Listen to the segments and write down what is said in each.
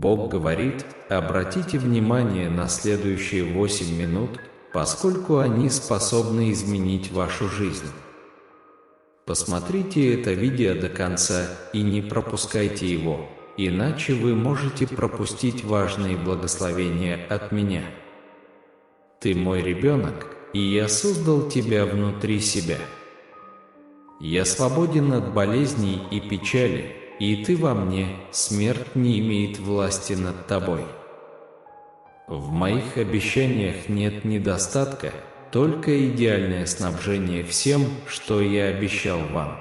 Бог говорит: обратите внимание на следующие 8 минут, поскольку они способны изменить вашу жизнь. Посмотрите это видео до конца и не пропускайте его, иначе вы можете пропустить важные благословения от меня. Ты мой ребенок, и я создал тебя внутри себя. Я свободен от болезней и печали, и ты во мне, смерть не имеет власти над тобой. В моих обещаниях нет недостатка, только идеальное снабжение всем, что я обещал вам.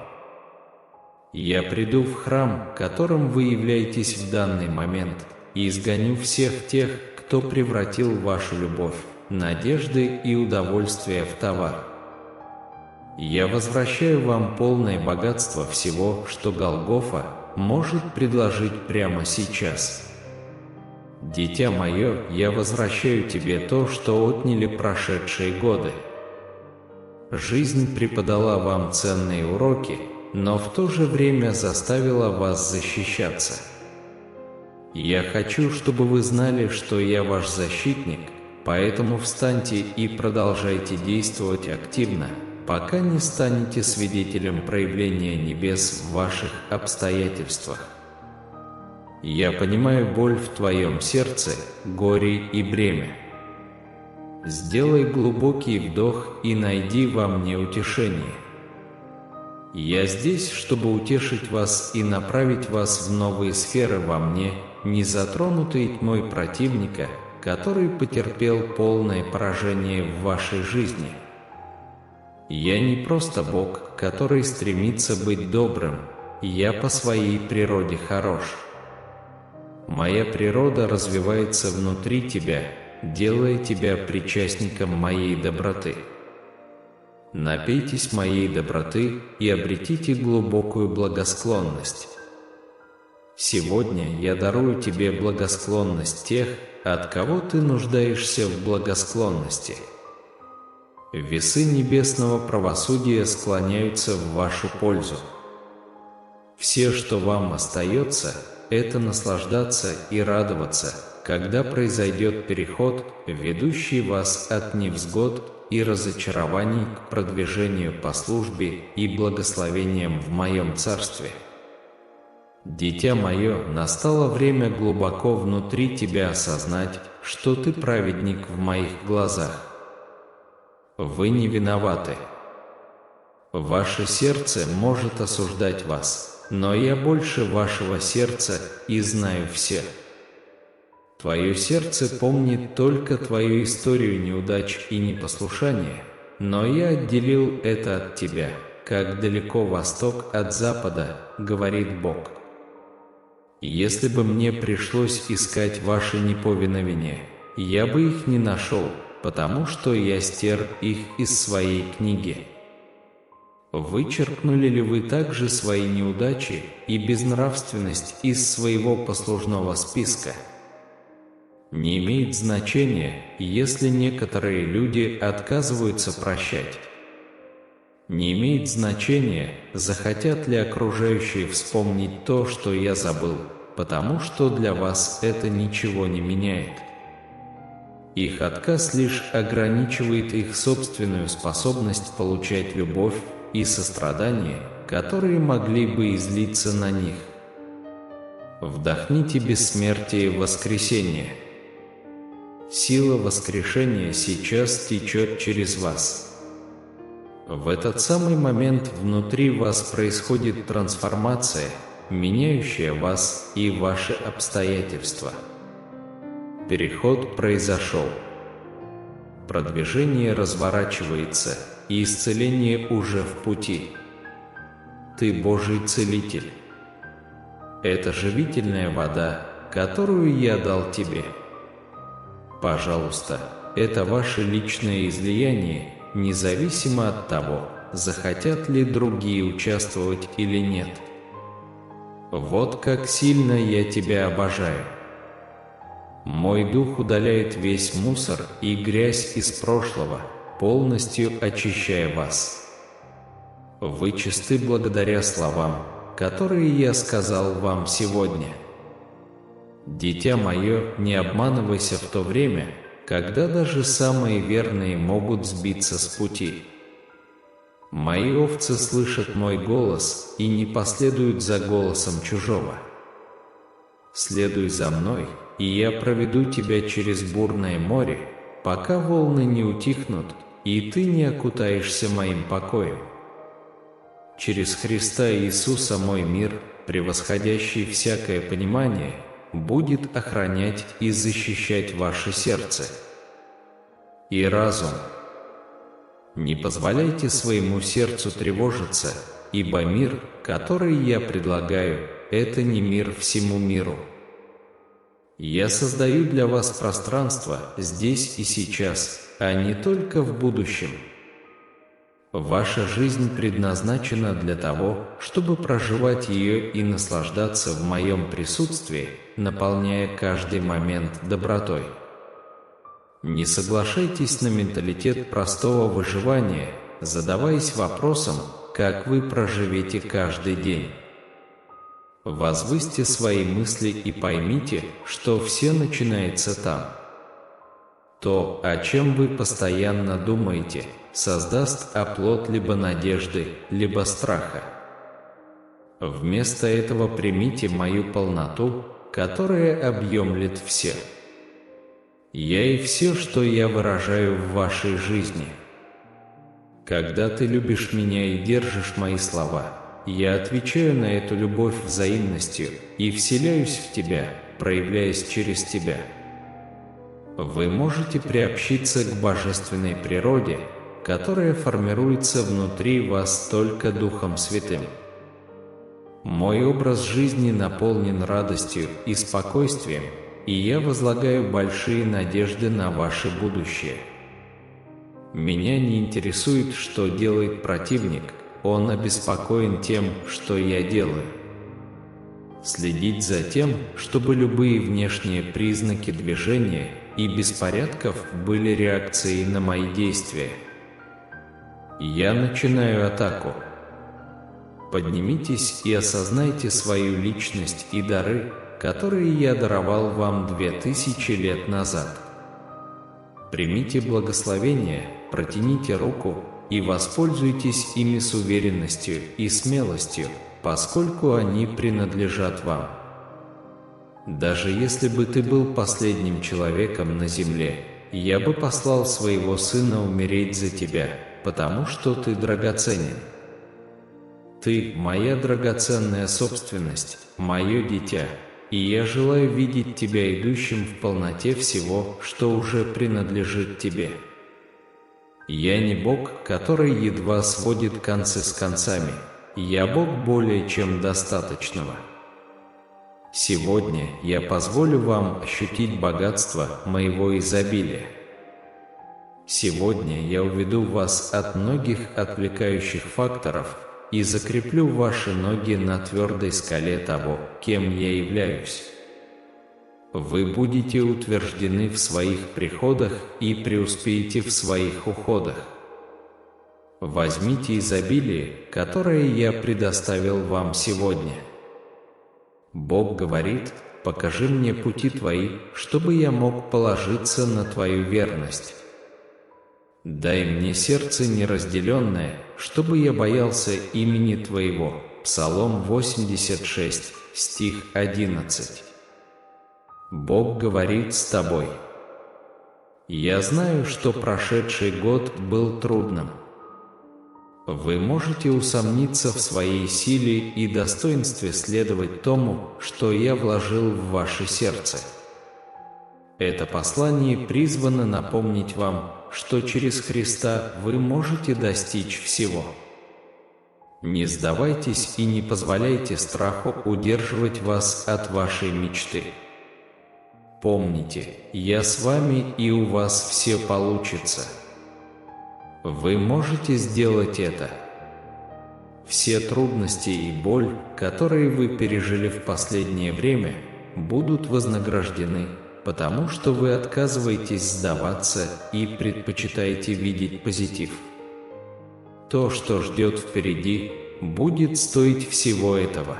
Я приду в храм, которым вы являетесь в данный момент, и изгоню всех тех, кто превратил вашу любовь, надежды и удовольствие в товар. Я возвращаю вам полное богатство всего, что Голгофа может предложить прямо сейчас. Дитя мое, я возвращаю тебе то, что отняли прошедшие годы. Жизнь преподала вам ценные уроки, но в то же время заставила вас защищаться. Я хочу, чтобы вы знали, что я ваш защитник, поэтому встаньте и продолжайте действовать активно, пока не станете свидетелем проявления небес в ваших обстоятельствах. Я понимаю боль в твоем сердце, горе и бремя. Сделай глубокий вдох и найди во мне утешение. Я здесь, чтобы утешить вас и направить вас в новые сферы во мне, не затронутые тьмой противника, который потерпел полное поражение в вашей жизни. Я не просто Бог, который стремится быть добрым, я по своей природе хорош. Моя природа развивается внутри тебя, делая тебя причастником моей доброты. Напейтесь моей доброты и обретите глубокую благосклонность. Сегодня я дарую тебе благосклонность тех, от кого ты нуждаешься в благосклонности. Весы небесного правосудия склоняются в вашу пользу. Все, что вам остается, это наслаждаться и радоваться, когда произойдет переход, ведущий вас от невзгод и разочарований к продвижению по службе и благословениям в моем царстве. Дитя мое, настало время глубоко внутри тебя осознать, что ты праведник в моих глазах. Вы не виноваты. Ваше сердце может осуждать вас, но я больше вашего сердца и знаю все. Твое сердце помнит только твою историю неудач и непослушания, но я отделил это от тебя, как далеко восток от запада, говорит Бог. Если бы мне пришлось искать ваши неповиновения, я бы их не нашел, потому что я стер их из своей книги. Вычеркнули ли вы также свои неудачи и безнравственность из своего послужного списка? Не имеет значения, если некоторые люди отказываются прощать. Не имеет значения, захотят ли окружающие вспомнить то, что я забыл, потому что для вас это ничего не меняет. Их отказ лишь ограничивает их собственную способность получать любовь и сострадание, которые могли бы излиться на них. Вдохните бессмертие воскресения. Сила воскрешения сейчас течет через вас. В этот самый момент внутри вас происходит трансформация, меняющая вас и ваши обстоятельства. Переход произошел. Продвижение разворачивается, и исцеление уже в пути. Ты Божий целитель. Это живительная вода, которую я дал тебе. Пожалуйста, это ваше личное излияние, независимо от того, захотят ли другие участвовать или нет. Вот как сильно я тебя обожаю. Мой дух удаляет весь мусор и грязь из прошлого, полностью очищая вас. Вы чисты благодаря словам, которые я сказал вам сегодня. Дитя мое, не обманывайся в то время, когда даже самые верные могут сбиться с пути. Мои овцы слышат мой голос и не последуют за голосом чужого. Следуй за мной, и я проведу тебя через бурное море, пока волны не утихнут, и ты не окутаешься моим покоем. Через Христа Иисуса мой мир, превосходящий всякое понимание, будет охранять и защищать ваше сердце и разум. Не позволяйте своему сердцу тревожиться, ибо мир, который я предлагаю, это не мир всему миру. Я создаю для вас пространство здесь и сейчас, а не только в будущем. Ваша жизнь предназначена для того, чтобы проживать ее и наслаждаться в моем присутствии, наполняя каждый момент добротой. Не соглашайтесь на менталитет простого выживания, задаваясь вопросом, как вы проживете каждый день. Возвысьте свои мысли и поймите, что все начинается там. То, о чем вы постоянно думаете, создаст оплот либо надежды, либо страха. Вместо этого примите мою полноту, которая объемлет все. Я и все, что я выражаю в вашей жизни. Когда ты любишь меня и держишь мои слова, я отвечаю на эту любовь взаимностью и вселяюсь в тебя, проявляясь через тебя. Вы можете приобщиться к божественной природе, которая формируется внутри вас только Духом Святым. Мой образ жизни наполнен радостью и спокойствием, и я возлагаю большие надежды на ваше будущее. Меня не интересует, что делает противник, он обеспокоен тем, что я делаю. Следить за тем, чтобы любые внешние признаки движения и беспорядков были реакцией на мои действия. Я начинаю атаку. Поднимитесь и осознайте свою личность и дары, которые я даровал вам 2000 лет назад. Примите благословение, протяните руку и воспользуйтесь ими с уверенностью и смелостью, поскольку они принадлежат вам. Даже если бы ты был последним человеком на земле, я бы послал своего сына умереть за тебя, потому что ты драгоценен. Ты – моя драгоценная собственность, мое дитя, и я желаю видеть тебя идущим в полноте всего, что уже принадлежит тебе. Я не Бог, который едва сводит концы с концами, я Бог более чем достаточного. Сегодня я позволю вам ощутить богатство моего изобилия. Сегодня я уведу вас от многих отвлекающих факторов и закреплю ваши ноги на твердой скале того, кем я являюсь. Вы будете утверждены в своих приходах и преуспеете в своих уходах. Возьмите изобилие, которое я предоставил вам сегодня. Бог говорит: «Покажи мне пути твои, чтобы я мог положиться на твою верность. Дай мне сердце неразделенное, чтобы я боялся имени твоего». Псалом 86, стих 11. Бог говорит с тобой. Я знаю, что прошедший год был трудным. Вы можете усомниться в своей силе и достоинстве следовать тому, что я вложил в ваше сердце. Это послание призвано напомнить вам, что через Христа вы можете достичь всего. Не сдавайтесь и не позволяйте страху удерживать вас от вашей мечты. Помните, я с вами, и у вас все получится. Вы можете сделать это. Все трудности и боль, которые вы пережили в последнее время, будут вознаграждены, потому что вы отказываетесь сдаваться и предпочитаете видеть позитив. То, что ждет впереди, будет стоить всего этого.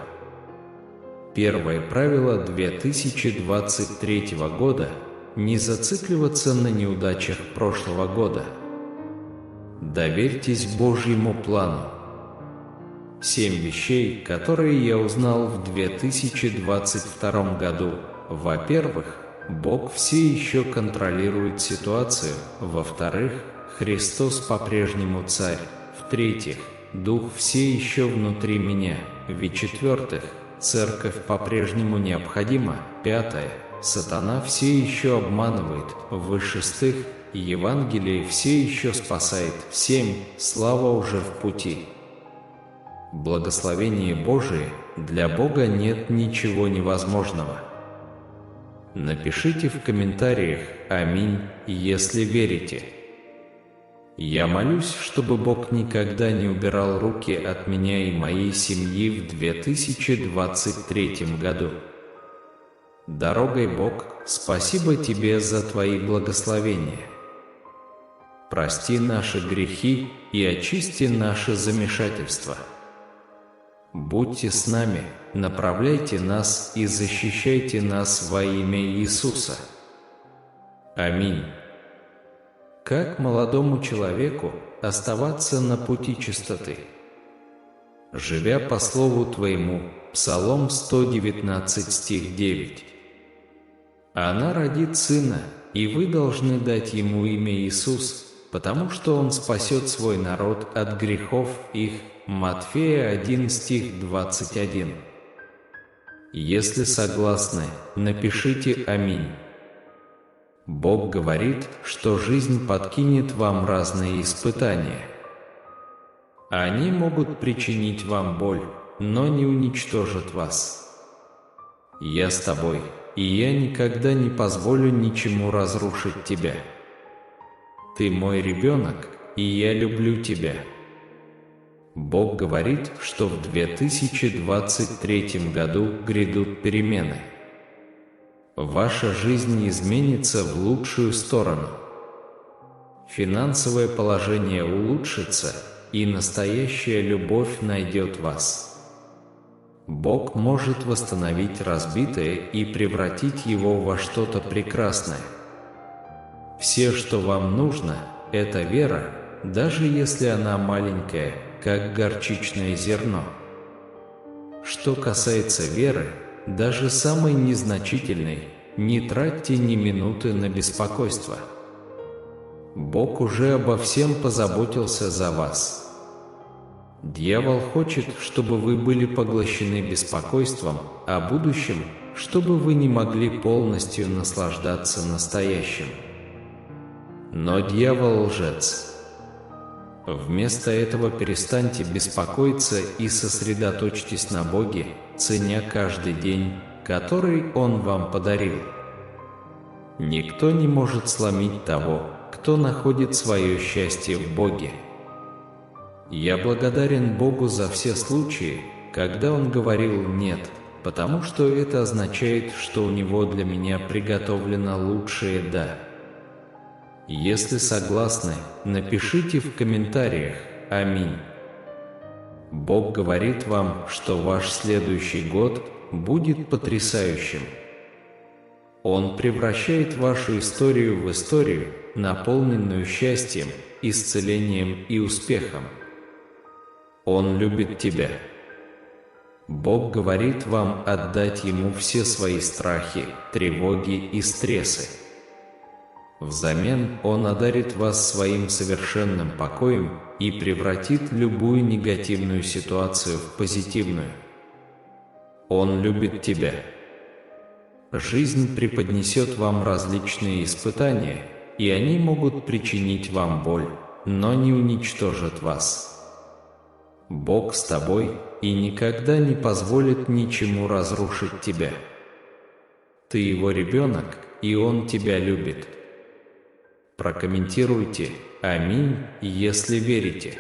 Первое правило 2023 года – не зацикливаться на неудачах прошлого года. Доверьтесь Божьему плану. 7 вещей, которые я узнал в 2022 году. Во-первых, Бог все еще контролирует ситуацию. Во-вторых, Христос по-прежнему Царь. В-третьих, Дух все еще внутри меня. В-четвертых, Церковь по-прежнему необходима. Пятое, Сатана все еще обманывает. В-шестых, Евангелие все еще спасает. 7. Слава уже в пути. Благословение Божие, для Бога нет ничего невозможного. Напишите в комментариях «Аминь», если верите. Я молюсь, чтобы Бог никогда не убирал руки от меня и моей семьи в 2023 году. Дорогой Бог, спасибо Тебе за Твои благословения. Прости наши грехи и очисти наше замешательство. Будьте с нами, направляйте нас и защищайте нас во имя Иисуса. Аминь. Как молодому человеку оставаться на пути чистоты? Живя по Слову Твоему, Псалом 119, стих 9. Она родит сына, и вы должны дать ему имя Иисус, потому что он спасет свой народ от грехов их. Матфея 1, стих 21. Если согласны, напишите «Аминь». Бог говорит, что жизнь подкинет вам разные испытания. Они могут причинить вам боль, но не уничтожат вас. Я с тобой, и я никогда не позволю ничему разрушить тебя. Ты мой ребенок, и я люблю тебя. Бог говорит, что в 2023 году грядут перемены. Ваша жизнь изменится в лучшую сторону. Финансовое положение улучшится, и настоящая любовь найдет вас. Бог может восстановить разбитое и превратить его во что-то прекрасное. Все, что вам нужно, это вера, даже если она маленькая, как горчичное зерно. Что касается веры, даже самой незначительной, не тратьте ни минуты на беспокойство. Бог уже обо всем позаботился за вас. Дьявол хочет, чтобы вы были поглощены беспокойством о будущем, чтобы вы не могли полностью наслаждаться настоящим. Но дьявол лжец. Вместо этого перестаньте беспокоиться и сосредоточьтесь на Боге, ценя каждый день, который Он вам подарил. Никто не может сломить того, кто находит свое счастье в Боге. Я благодарен Богу за все случаи, когда Он говорил «нет», потому что это означает, что у Него для меня приготовлено лучшее «да». Если согласны, напишите в комментариях «Аминь». Бог говорит вам, что ваш следующий год будет потрясающим. Он превращает вашу историю в историю, наполненную счастьем, исцелением и успехом. Он любит тебя. Бог говорит вам отдать Ему все свои страхи, тревоги и стрессы. Взамен Он одарит вас своим совершенным покоем и превратит любую негативную ситуацию в позитивную. Он любит тебя. Жизнь преподнесет вам различные испытания, и они могут причинить вам боль, но не уничтожат вас. Бог с тобой и никогда не позволит ничему разрушить тебя. Ты Его ребенок, и Он тебя любит. Прокомментируйте «Аминь», если верите.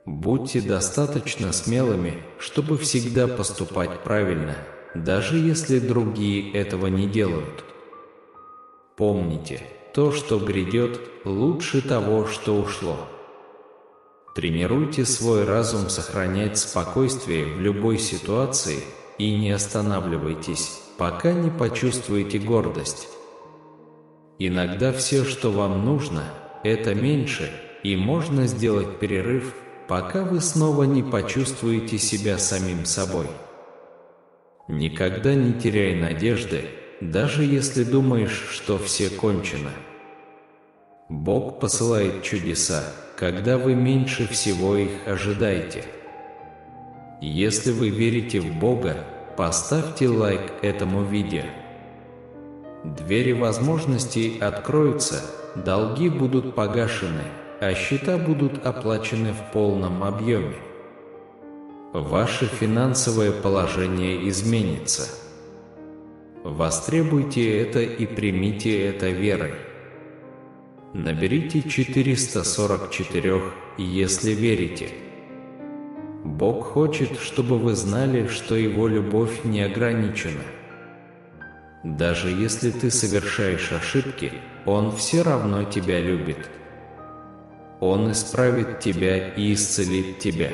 Будьте достаточно смелыми, чтобы всегда поступать правильно, даже если другие этого не делают. Помните, то, что грядет, лучше того, что ушло. Тренируйте свой разум сохранять спокойствие в любой ситуации, и не останавливайтесь, пока не почувствуете гордость. Иногда все, что вам нужно, это меньше, и можно сделать перерыв, пока вы снова не почувствуете себя самим собой. Никогда не теряй надежды, даже если думаешь, что все кончено. Бог посылает чудеса, когда вы меньше всего их ожидаете. Если вы верите в Бога, поставьте лайк этому видео. Двери возможностей откроются, долги будут погашены, а счета будут оплачены в полном объеме. Ваше финансовое положение изменится. Востребуйте это и примите это верой. Наберите 444, если верите. Бог хочет, чтобы вы знали, что Его любовь не ограничена. Даже если ты совершаешь ошибки, Он все равно тебя любит. Он исправит тебя и исцелит тебя.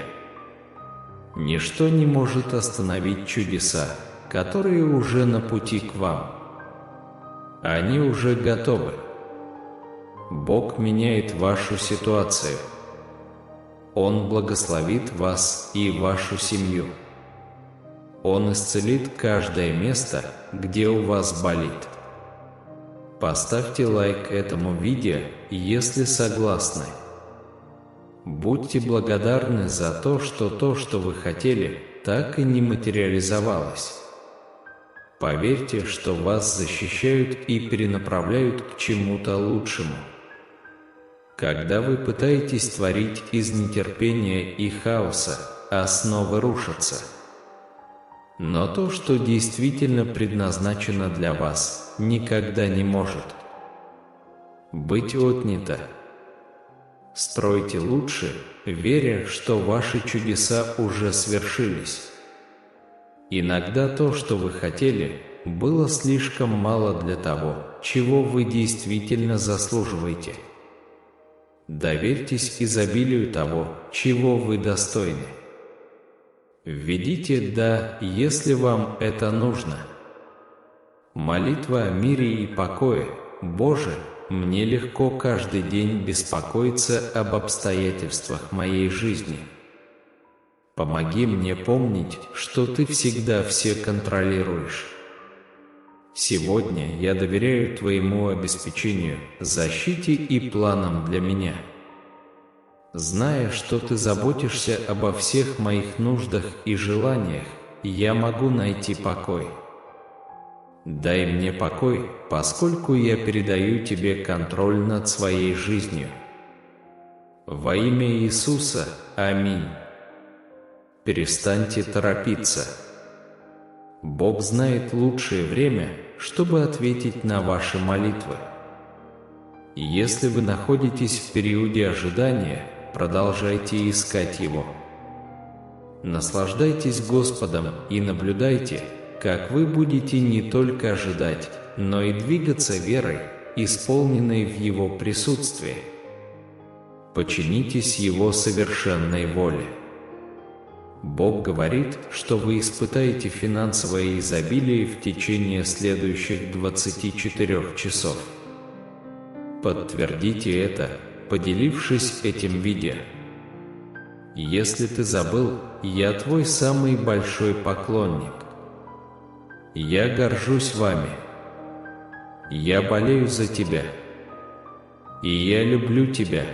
Ничто не может остановить чудеса, которые уже на пути к вам. Они уже готовы. Бог меняет вашу ситуацию. Он благословит вас и вашу семью. Он исцелит каждое место, где у вас болит. Поставьте лайк этому видео, если согласны. Будьте благодарны за то, что вы хотели, так и не материализовалось. Поверьте, что вас защищают и перенаправляют к чему-то лучшему. Когда вы пытаетесь творить из нетерпения и хаоса, основы рушатся. Но то, что действительно предназначено для вас, никогда не может быть отнято. Стройте лучше, веря, что ваши чудеса уже свершились. Иногда то, что вы хотели, было слишком мало для того, чего вы действительно заслуживаете. Доверьтесь изобилию того, чего вы достойны. Введите «да», если вам это нужно. Молитва о мире и покое. Боже, мне легко каждый день беспокоиться об обстоятельствах моей жизни. Помоги мне помнить, что Ты всегда все контролируешь. Сегодня я доверяю Твоему обеспечению, защите и планам для меня. Зная, что Ты заботишься обо всех моих нуждах и желаниях, я могу найти покой. Дай мне покой, поскольку я передаю Тебе контроль над своей жизнью. Во имя Иисуса, аминь. Перестаньте торопиться. Бог знает лучшее время, чтобы ответить на ваши молитвы. Если вы находитесь в периоде ожидания, продолжайте искать Его. Наслаждайтесь Господом и наблюдайте, как вы будете не только ожидать, но и двигаться верой, исполненной в Его присутствии. Подчинитесь Его совершенной воле. Бог говорит, что вы испытаете финансовое изобилие в течение следующих 24 часов. Подтвердите это, поделившись этим видео. Если ты забыл, я твой самый большой поклонник. Я горжусь вами. Я болею за тебя. И я люблю тебя.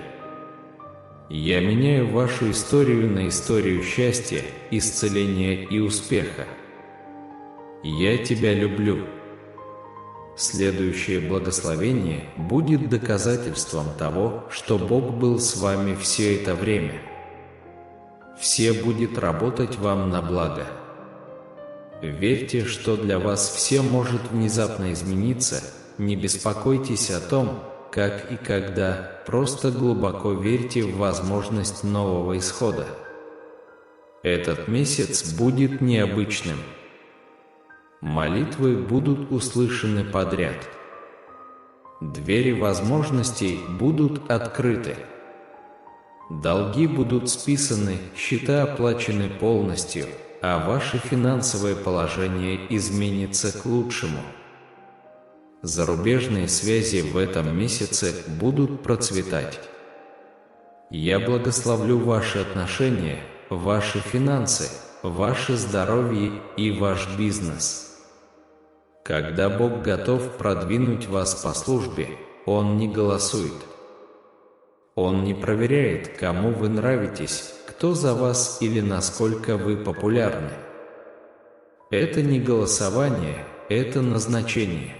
Я меняю вашу историю на историю счастья, исцеления и успеха. Я тебя люблю. Следующее благословение будет доказательством того, что Бог был с вами все это время. Все будет работать вам на благо. Верьте, что для вас все может внезапно измениться, не беспокойтесь о том, как и когда, просто глубоко верьте в возможность нового исхода. Этот месяц будет необычным. Молитвы будут услышаны подряд. Двери возможностей будут открыты. Долги будут списаны, счета оплачены полностью, а ваше финансовое положение изменится к лучшему. Зарубежные связи в этом месяце будут процветать. Я благословлю ваши отношения, ваши финансы, ваше здоровье и ваш бизнес. Когда Бог готов продвинуть вас по службе, Он не голосует. Он не проверяет, кому вы нравитесь, кто за вас или насколько вы популярны. Это не голосование, это назначение.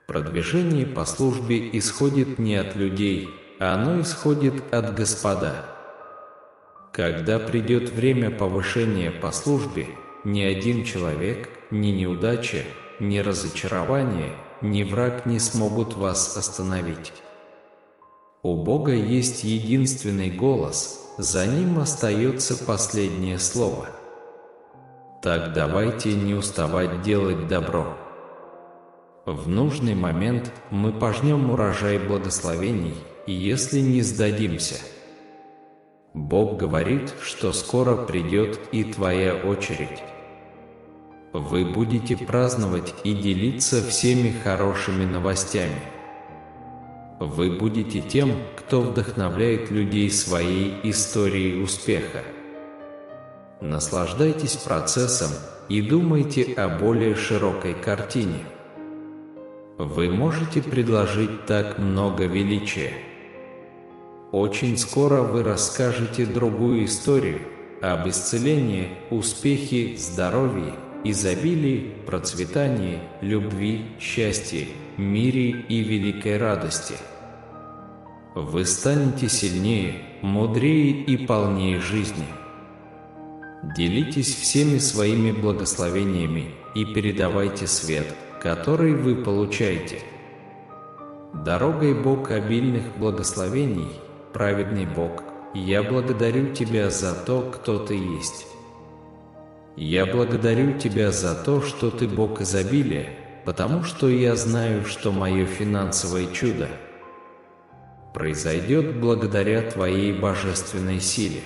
Продвижение по службе исходит не от людей, а оно исходит от Господа. Когда придет время повышения по службе, ни один человек, ни неудача, ни разочарование, ни враг не смогут вас остановить. У Бога есть единственный голос, за ним остается последнее слово. Так давайте не уставать делать добро. В нужный момент мы пожнем урожай благословений, если не сдадимся. Бог говорит, что скоро придет и твоя очередь. Вы будете праздновать и делиться всеми хорошими новостями. Вы будете тем, кто вдохновляет людей своей историей успеха. Наслаждайтесь процессом и думайте о более широкой картине. Вы можете предложить так много величия. Очень скоро вы расскажете другую историю об исцелении, успехе, здоровье, изобилии, процветании, любви, счастье, мире и великой радости. Вы станете сильнее, мудрее и полнее жизни. Делитесь всеми своими благословениями и передавайте свет, который вы получаете. Дорогой Бог обильных благословений, праведный Бог, я благодарю Тебя за то, кто Ты есть. Я благодарю Тебя за то, что Ты Бог изобилия, потому что я знаю, что мое финансовое чудо произойдет благодаря Твоей божественной силе.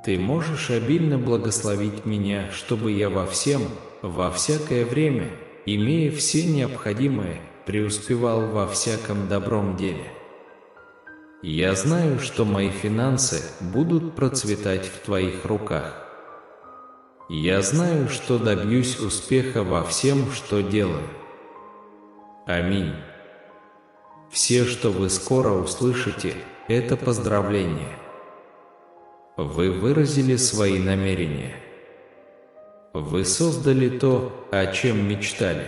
Ты можешь обильно благословить меня, чтобы я во всем, во всякое время, имея все необходимое, преуспевал во всяком добром деле. Я знаю, что мои финансы будут процветать в Твоих руках. Я знаю, что добьюсь успеха во всем, что делаю. Аминь. Все, что вы скоро услышите, это поздравления. Вы выразили свои намерения. Вы создали то, о чем мечтали.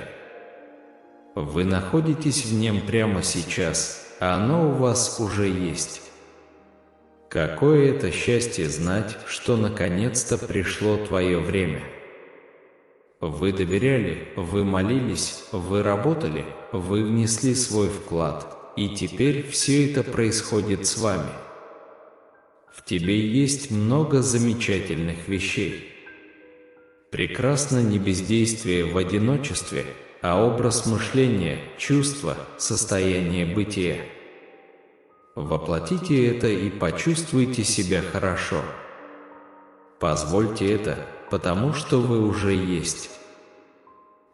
Вы находитесь в нем прямо сейчас, а оно у вас уже есть. Какое это счастье знать, что наконец-то пришло твое время. Вы доверяли, вы молились, вы работали, вы внесли свой вклад, и теперь все это происходит с вами. В тебе есть много замечательных вещей. Прекрасно не бездействие в одиночестве, а образ мышления, чувства, состояние бытия. Воплотите это и почувствуйте себя хорошо. Позвольте это, потому что вы уже есть.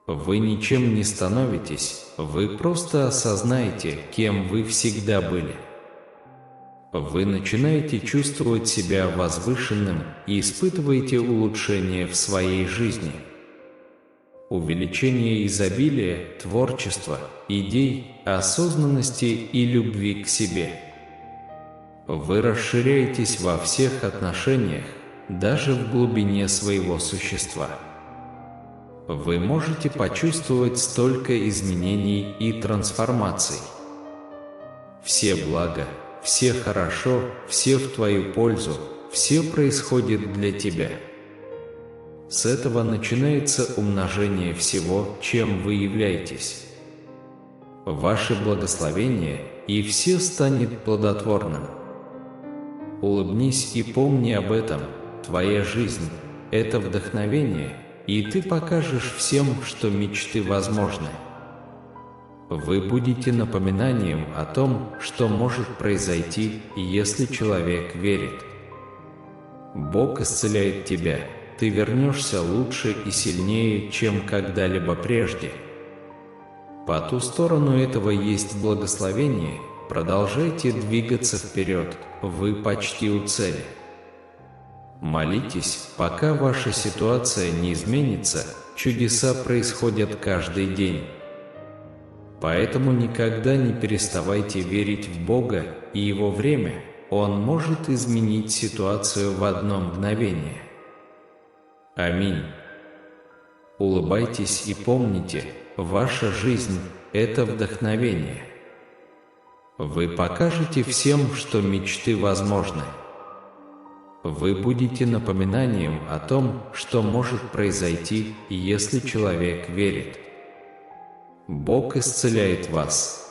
Вы ничем не становитесь, вы просто осознаете, кем вы всегда были. Вы начинаете чувствовать себя возвышенным и испытываете улучшение в своей жизни. Увеличение изобилия, творчества, идей, осознанности и любви к себе. Вы расширяетесь во всех отношениях, даже в глубине своего существа. Вы можете почувствовать столько изменений и трансформаций. Все блага, все хорошо, все в твою пользу, все происходит для тебя. С этого начинается умножение всего, чем вы являетесь. Ваше благословение, и все станет плодотворным. Улыбнись и помни об этом. Твоя жизнь – это вдохновение, и ты покажешь всем, что мечты возможны. Вы будете напоминанием о том, что может произойти, если человек верит. Бог исцеляет тебя, ты вернешься лучше и сильнее, чем когда-либо прежде. По ту сторону этого есть благословение, продолжайте двигаться вперед, вы почти у цели. Молитесь, пока ваша ситуация не изменится, чудеса происходят каждый день. Поэтому никогда не переставайте верить в Бога и Его время, Он может изменить ситуацию в одно мгновение. Аминь. Улыбайтесь и помните, ваша жизнь – это вдохновение. Вы покажете всем, что мечты возможны. Вы будете напоминанием о том, что может произойти, если человек верит. Бог исцеляет вас.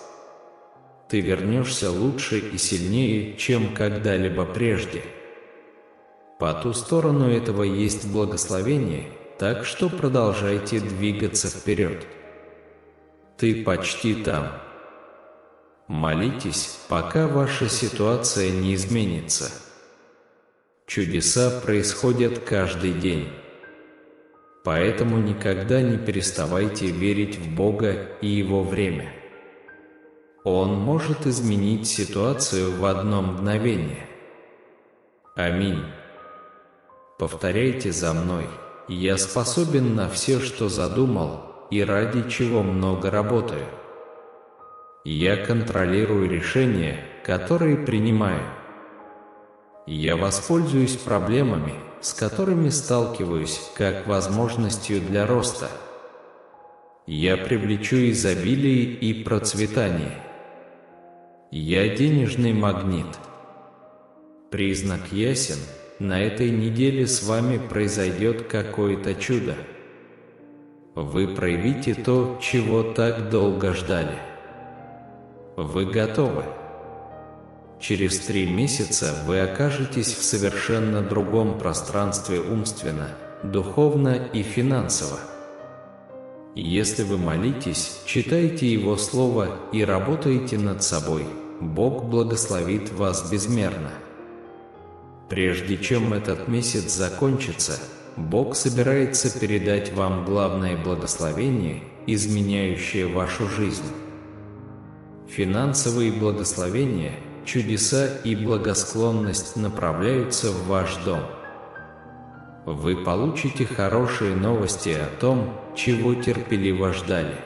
Ты вернешься лучше и сильнее, чем когда-либо прежде. По ту сторону этого есть благословение, так что продолжайте двигаться вперед. Ты почти там. Молитесь, пока ваша ситуация не изменится. Чудеса происходят каждый день. Поэтому никогда не переставайте верить в Бога и Его время. Он может изменить ситуацию в одно мгновение. Аминь. Повторяйте за мной. Я способен на все, что задумал, и ради чего много работаю. Я контролирую решения, которые принимаю. Я воспользуюсь проблемами, с которыми сталкиваюсь, как возможностью для роста. Я привлечу изобилие и процветание. Я денежный магнит. Признак ясен, на этой неделе с вами произойдет какое-то чудо. Вы проявите то, чего так долго ждали. Вы готовы. Через 3 месяца вы окажетесь в совершенно другом пространстве умственно, духовно и финансово. Если вы молитесь, читаете Его Слово и работаете над собой, Бог благословит вас безмерно. Прежде чем этот месяц закончится, Бог собирается передать вам главное благословение, изменяющее вашу жизнь. Финансовые благословения, чудеса и благосклонность направляются в ваш дом. Вы получите хорошие новости о том, чего терпеливо ждали.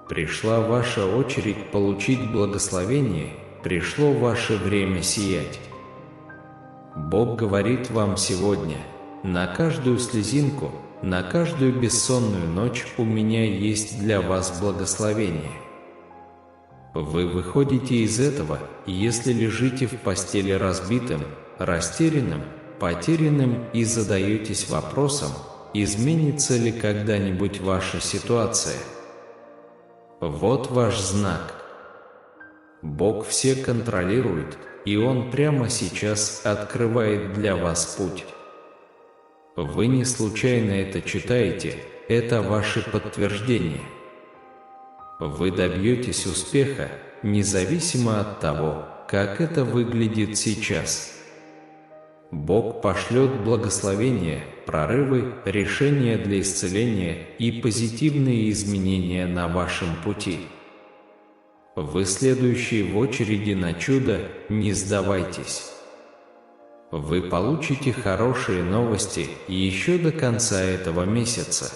Пришла ваша очередь получить благословение, пришло ваше время сиять. Бог говорит вам сегодня: на каждую слезинку, на каждую бессонную ночь у меня есть для вас благословение. Вы выходите из этого, если лежите в постели разбитым, растерянным, потерянным и задаетесь вопросом, изменится ли когда-нибудь ваша ситуация. Вот ваш знак. Бог все контролирует, и Он прямо сейчас открывает для вас путь. Вы не случайно это читаете, это ваше подтверждение. Вы добьетесь успеха, независимо от того, как это выглядит сейчас. Бог пошлет благословения, прорывы, решения для исцеления и позитивные изменения на вашем пути. Вы следующие в очереди на чудо, не сдавайтесь. Вы получите хорошие новости еще до конца этого месяца.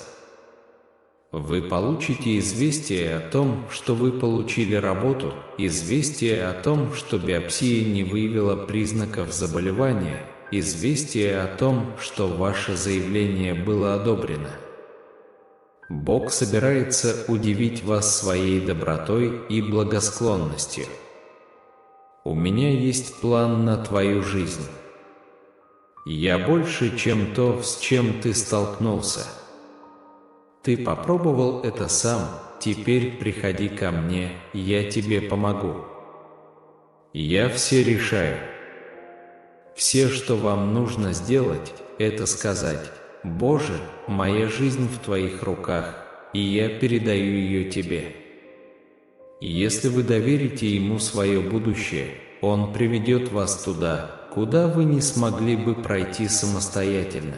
Вы получите известие о том, что вы получили работу, известие о том, что биопсия не выявила признаков заболевания, известие о том, что ваше заявление было одобрено. Бог собирается удивить вас своей добротой и благосклонностью. У меня есть план на твою жизнь. Я больше, чем то, с чем ты столкнулся. Ты попробовал это сам, теперь приходи ко мне, я тебе помогу. Я все решаю. Все, что вам нужно сделать, это сказать: «Боже, моя жизнь в Твоих руках, и я передаю ее Тебе». Если вы доверите Ему свое будущее, Он приведет вас туда, куда вы не смогли бы пройти самостоятельно.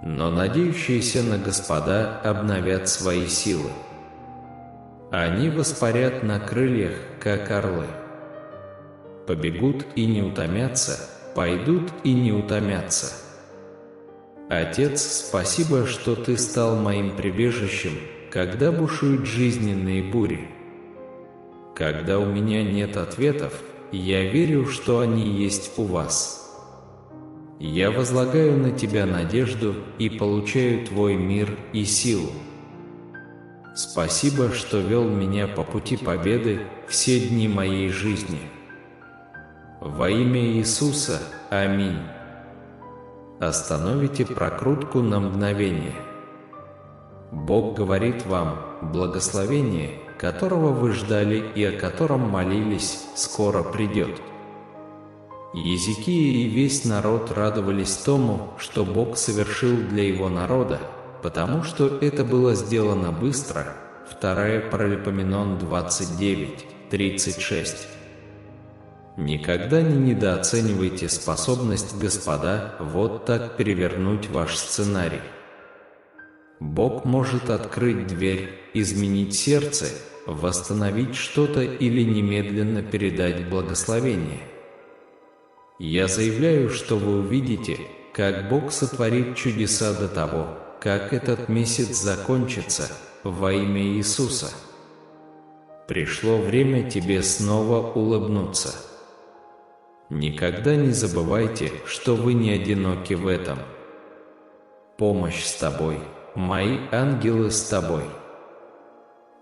Но надеющиеся на Господа обновят свои силы. Они воспарят на крыльях, как орлы. Побегут и не утомятся, пойдут и не утомятся. Отец, спасибо, что Ты стал моим прибежищем, когда бушуют жизненные бури. Когда у меня нет ответов, я верю, что они есть у Вас. Я возлагаю на Тебя надежду и получаю Твой мир и силу. Спасибо, что вел меня по пути победы все дни моей жизни. Во имя Иисуса, аминь. Остановите прокрутку на мгновение. Бог говорит вам, благословение, которого вы ждали и о котором молились, скоро придет. Иезекия и весь народ радовались тому, что Бог совершил для его народа, потому что это было сделано быстро. 2 Паралипоменон 29:36. Никогда не недооценивайте способность Господа вот так перевернуть ваш сценарий. Бог может открыть дверь, изменить сердце, восстановить что-то или немедленно передать благословение. Я заявляю, что вы увидите, как Бог сотворит чудеса до того, как этот месяц закончится, во имя Иисуса. Пришло время тебе снова улыбнуться. Никогда не забывайте, что вы не одиноки в этом. Помощь с тобой, мои ангелы с тобой.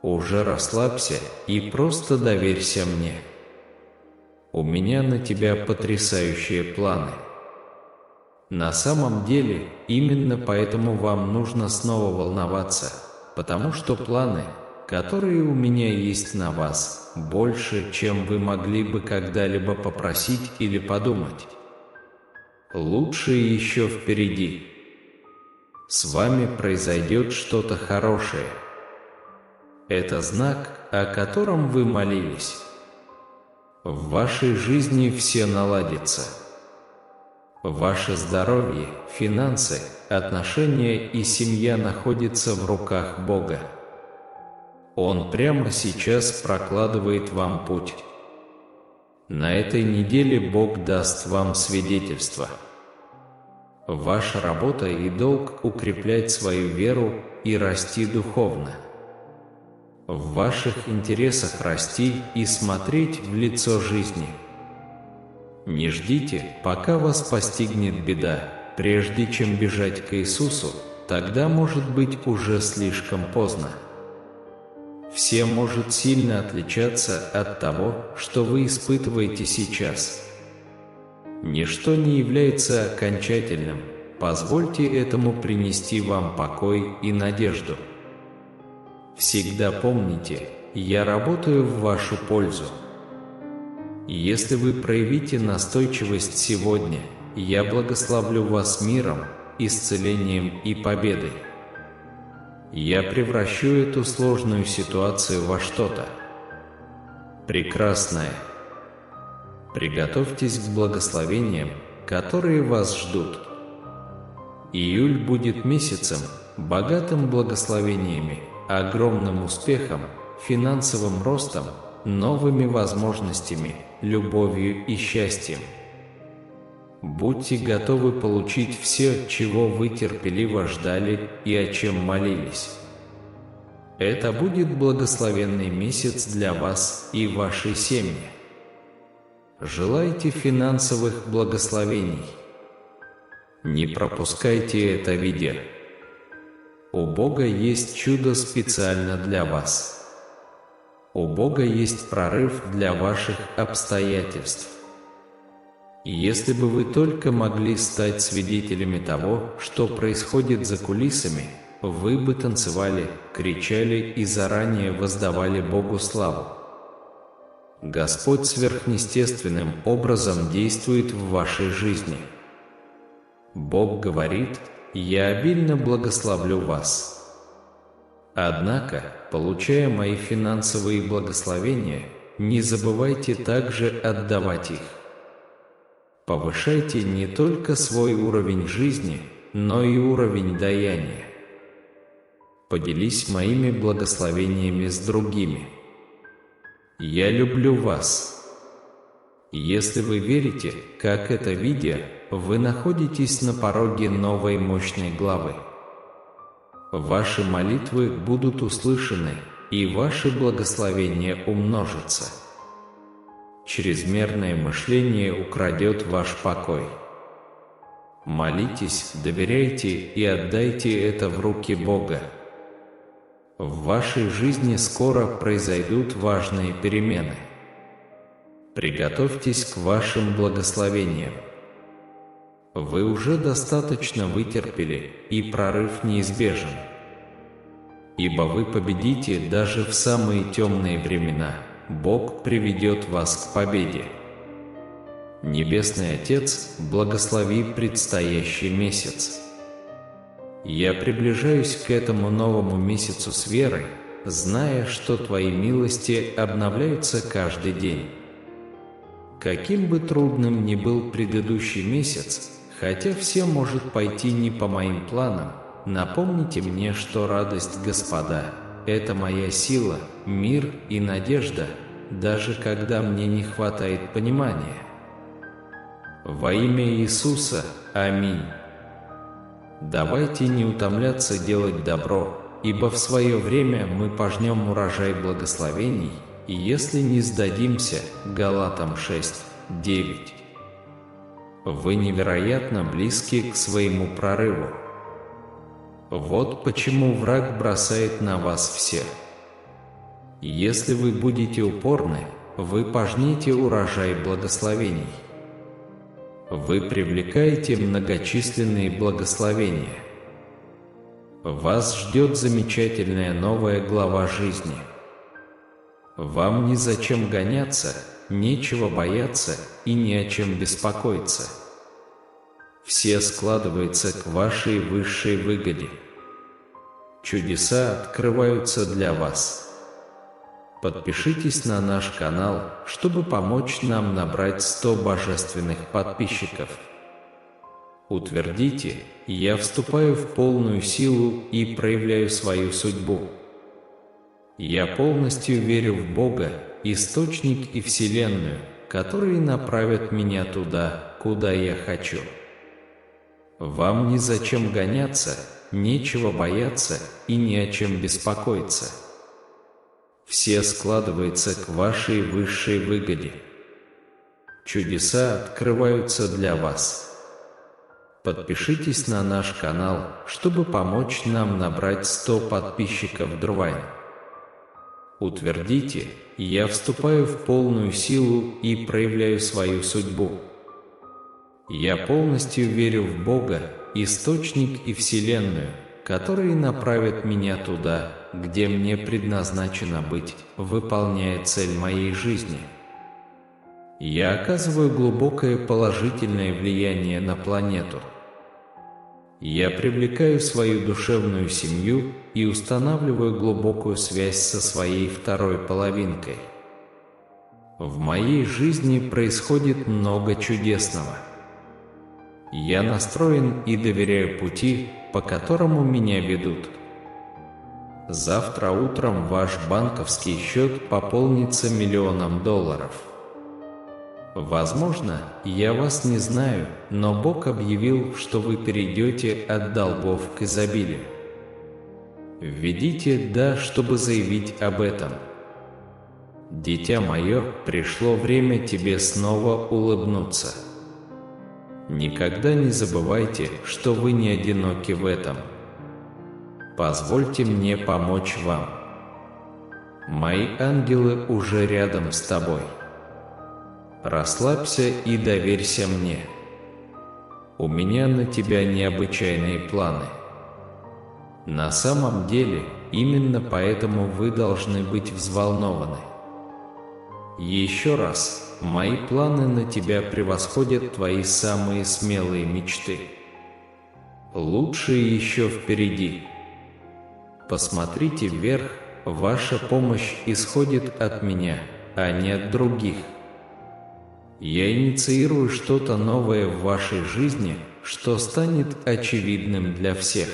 Уже расслабься и просто доверься мне. У меня на тебя потрясающие планы. На самом деле, именно поэтому вам нужно снова волноваться, потому что планы, которые у меня есть на вас, больше, чем вы могли бы когда-либо попросить или подумать. Лучшее еще впереди. С вами произойдет что-то хорошее. Это знак, о котором вы молились. В вашей жизни все наладится. Ваше здоровье, финансы, отношения и семья находятся в руках Бога. Он прямо сейчас прокладывает вам путь. На этой неделе Бог даст вам свидетельство. Ваша работа и долг — укреплять свою веру и расти духовно. В ваших интересах расти и смотреть в лицо жизни. Не ждите, пока вас постигнет беда, прежде чем бежать к Иисусу, тогда может быть уже слишком поздно. Все может сильно отличаться от того, что вы испытываете сейчас. Ничто не является окончательным, позвольте этому принести вам покой и надежду. Всегда помните, я работаю в вашу пользу. Если вы проявите настойчивость сегодня, я благословлю вас миром, исцелением и победой. Я превращу эту сложную ситуацию во что-то прекрасное. Приготовьтесь к благословениям, которые вас ждут. Июль будет месяцем, богатым благословениями, огромным успехом, финансовым ростом, новыми возможностями, любовью и счастьем. Будьте готовы получить все, чего вы терпеливо ждали и о чем молились. Это будет благословенный месяц для вас и вашей семьи. Желайте финансовых благословений. Не пропускайте это видео. У Бога есть чудо специально для вас. У Бога есть прорыв для ваших обстоятельств. И если бы вы только могли стать свидетелями того, что происходит за кулисами, вы бы танцевали, кричали и заранее воздавали Богу славу. Господь сверхъестественным образом действует в вашей жизни. Бог говорит: «Я обильно благословлю вас». Однако, получая мои финансовые благословения, не забывайте также отдавать их. Повышайте не только свой уровень жизни, но и уровень даяния. Поделись моими благословениями с другими. Я люблю вас. Если вы верите, как это видео, вы находитесь на пороге новой мощной главы. Ваши молитвы будут услышаны, и ваши благословения умножатся. Чрезмерное мышление украдет ваш покой. Молитесь, доверяйте и отдайте это в руки Бога. В вашей жизни скоро произойдут важные перемены. Приготовьтесь к вашим благословениям. Вы уже достаточно вытерпели, и прорыв неизбежен. Ибо вы победите даже в самые темные времена. Бог приведет вас к победе. Небесный Отец, благослови предстоящий месяц. Я приближаюсь к этому новому месяцу с верой, зная, что Твои милости обновляются каждый день. Каким бы трудным ни был предыдущий месяц, хотя все может пойти не по моим планам, напомните мне, что радость Господа – это моя сила, мир и надежда, даже когда мне не хватает понимания. Во имя Иисуса, аминь. Давайте не утомляться делать добро, ибо в свое время мы пожнем урожай благословений, и если не сдадимся, Галатам 6:9. Вы невероятно близки к своему прорыву. Вот почему враг бросает на вас всех. Если вы будете упорны, вы пожнете урожай благословений. Вы привлекаете многочисленные благословения. Вас ждет замечательная новая глава жизни. Вам незачем гоняться, нечего бояться и ни о чем беспокоиться. Все складывается к вашей высшей выгоде. Чудеса открываются для вас. Подпишитесь на наш канал, чтобы помочь нам набрать 100 божественных подписчиков. Утвердите: я вступаю в полную силу и проявляю свою судьбу. Я полностью верю в Бога, Источник и Вселенную, которые направят меня туда, куда я хочу. Вам незачем гоняться, нечего бояться и ни о чем беспокоиться. Все складывается к вашей высшей выгоде. Чудеса открываются для вас. Подпишитесь на наш канал, чтобы помочь нам набрать 100 подписчиков Друвайн. Утвердите: я вступаю в полную силу и проявляю свою судьбу. Я полностью верю в Бога, Источник и Вселенную, которые направят меня туда, где мне предназначено быть, выполняя цель моей жизни. Я оказываю глубокое положительное влияние на планету. Я привлекаю свою душевную семью и устанавливаю глубокую связь со своей второй половинкой. В моей жизни происходит много чудесного. Я настроен и доверяю пути, по которому меня ведут. Завтра утром ваш банковский счет пополнится $1 миллион. Возможно, я вас не знаю, но Бог объявил, что вы перейдете от долгов к изобилию. Введите «да», чтобы заявить об этом. Дитя мое, пришло время тебе снова улыбнуться. Никогда не забывайте, что вы не одиноки в этом. Позвольте мне помочь вам. Мои ангелы уже рядом с тобой. Расслабься и доверься мне. У меня на тебя необычайные планы. На самом деле, именно поэтому вы должны быть взволнованы. Еще раз, мои планы на тебя превосходят твои самые смелые мечты. Лучшее еще впереди. Посмотрите вверх, ваша помощь исходит от меня, а не от других. Я инициирую что-то новое в вашей жизни, что станет очевидным для всех.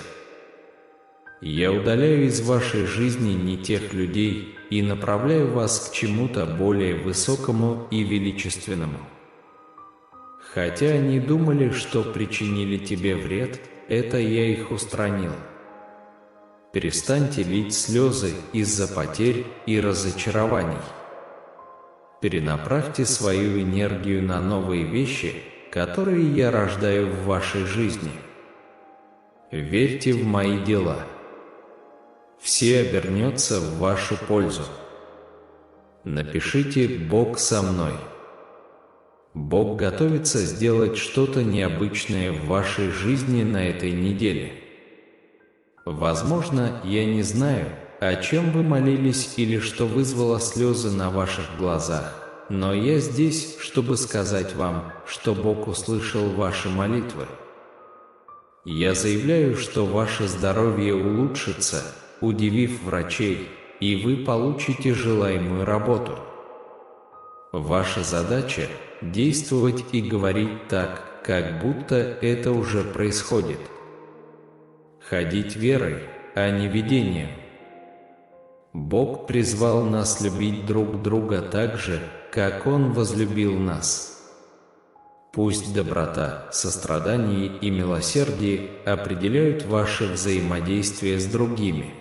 Я удаляю из вашей жизни не тех людей и направляю вас к чему-то более высокому и величественному. Хотя они думали, что причинили тебе вред, это я их устранил. Перестаньте лить слезы из-за потерь и разочарований. Перенаправьте свою энергию на новые вещи, которые я рождаю в вашей жизни. Верьте в мои дела. Все обернется в вашу пользу. Напишите «Бог со мной». Бог готовится сделать что-то необычное в вашей жизни на этой неделе. Возможно, я не знаю, о чем вы молились или что вызвало слезы на ваших глазах, но я здесь, чтобы сказать вам, что Бог услышал ваши молитвы. Я заявляю, что ваше здоровье улучшится, удивив врачей, и вы получите желаемую работу. Ваша задача – действовать и говорить так, как будто это уже происходит. Ходить верой, а не видением. Бог призвал нас любить друг друга так же, как Он возлюбил нас. Пусть доброта, сострадание и милосердие определяют ваше взаимодействие с другими.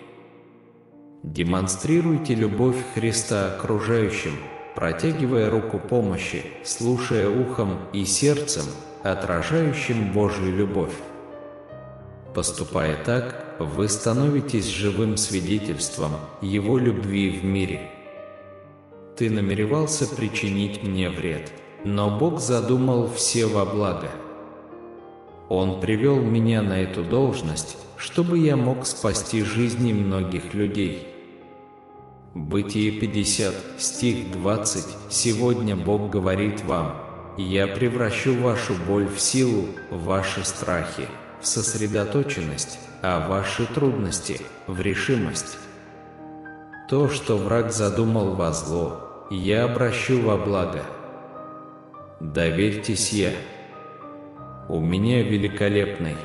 Демонстрируйте любовь Христа окружающим, протягивая руку помощи, слушая ухом и сердцем, отражающим Божью любовь. Поступая так, вы становитесь живым свидетельством Его любви в мире. Ты намеревался причинить мне вред, но Бог задумал все во благо. Он привел меня на эту должность, чтобы я мог спасти жизни многих людей. Бытие 50, стих 20. Сегодня Бог говорит вам: «Я превращу вашу боль в силу, ваши страхи в сосредоточенность, а ваши трудности в решимость. То, что враг задумал во зло, я обращу во благо. Доверьтесь я. У меня великолепный».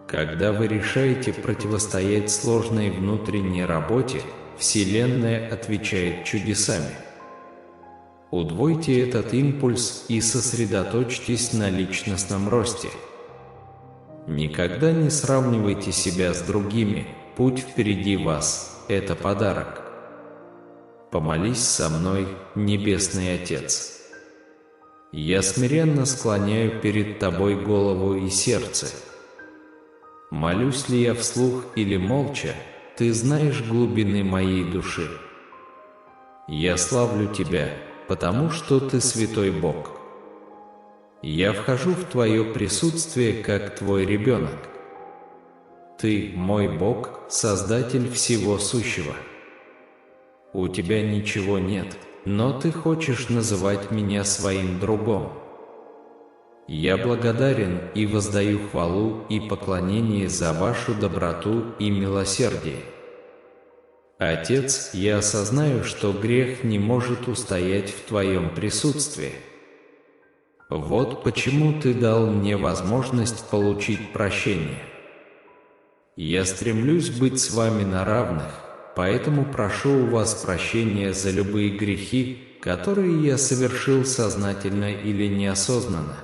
Когда вы решаете противостоять сложной внутренней работе, Вселенная отвечает чудесами. Удвойте этот импульс и сосредоточьтесь на личностном росте. Никогда не сравнивайте себя с другими, путь впереди вас – это подарок. Помолись со мной, Небесный Отец. Я смиренно склоняю перед Тобой голову и сердце. Молюсь ли я вслух или молча, Ты знаешь глубины моей души. Я славлю Тебя, потому что Ты святой Бог. Я вхожу в Твое присутствие как Твой ребенок. Ты, мой Бог, Создатель всего сущего. У Тебя ничего нет, но Ты хочешь называть меня своим другом. Я благодарен и воздаю хвалу и поклонение за Вашу доброту и милосердие. Отец, я осознаю, что грех не может устоять в Твоем присутствии. Вот почему Ты дал мне возможность получить прощение. Я стремлюсь быть с Вами на равных, поэтому прошу у Вас прощения за любые грехи, которые я совершил сознательно или неосознанно.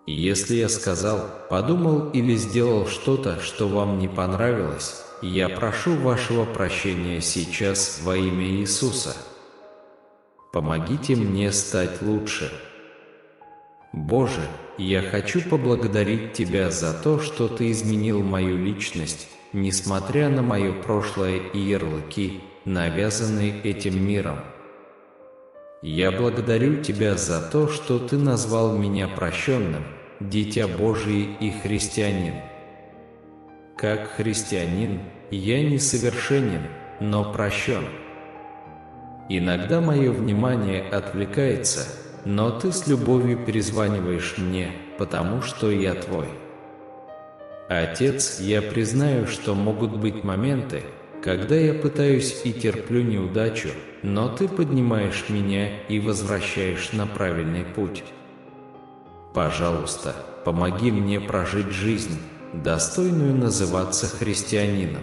Если я сказал, подумал или сделал что-то, что вам не понравилось, я прошу вашего прощения сейчас во имя Иисуса. Помогите мне стать лучше. Боже, я хочу поблагодарить Тебя за то, что Ты изменил мою личность, несмотря на мое прошлое и ярлыки, навязанные этим миром. Я благодарю Тебя за то, что Ты назвал меня прощенным, Дитя Божие и христианин. Как христианин, я несовершенен, но прощен. Иногда мое внимание отвлекается, но Ты с любовью перезваниваешь мне, потому что я Твой. Отец, я признаю, что могут быть моменты, когда я пытаюсь и терплю неудачу, но Ты поднимаешь меня и возвращаешь на правильный путь. Пожалуйста, помоги мне прожить жизнь, достойную называться христианином.